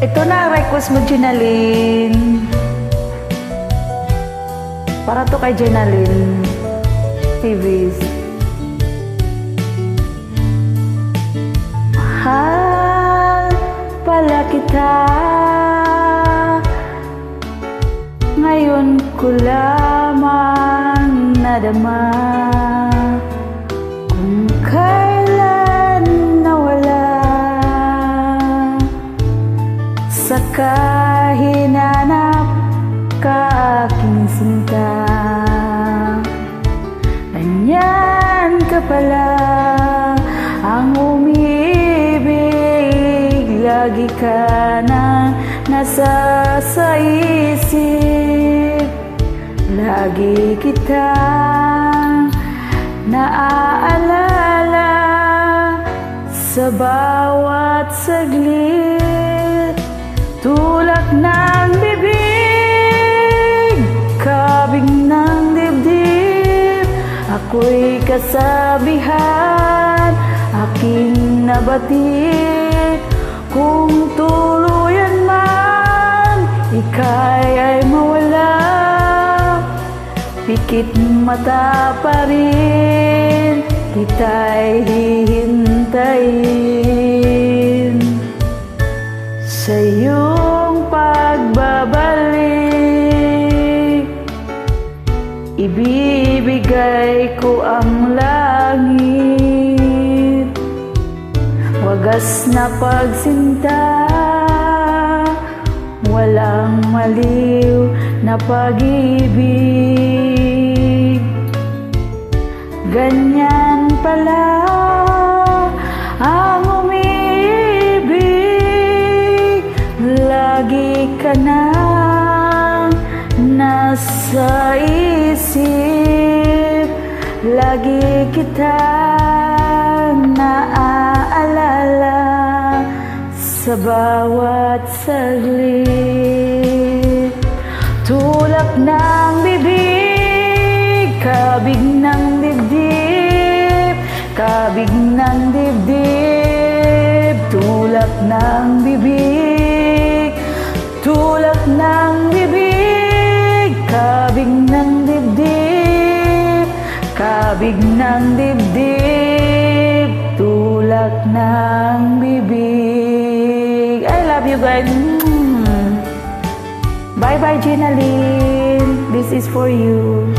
Ito na ang request mo, Ginaline. Para to kay Ginaline TVs. Mahal pala kita, ngayon ko lamang nadama kung kailan nawala sa kahinanap ka aking sinta. Ganyan ka pala ang umibig, lagi ka na nasa sa isip, lagi kita naaalala sa bawat saglit. Tulak ng bibig, kabig ng dibdib, ako'y kasabihan, aking nabatid. Kung tuluyan man ika'y ay mawala, pikit mata pa rin kita'y hihintayin. Sa iyong pagbabalik, ibibigay ko ang langit, wagas na pagsinta, walang maliw na pag-ibig. Ganyan pala ang umibig, lagi ka nang nasa isip, lagi kita naaalala sa bawat saglit. Tulak ng bibig, kabig ng dibdib, kabig ng dibdib. Tulak ng bibig, tulak ng bibig, kabig ng dibdib, kabig ng dibdib. Tulak ng bibig. I love you guys. Bye bye, Ginaline. This is for you.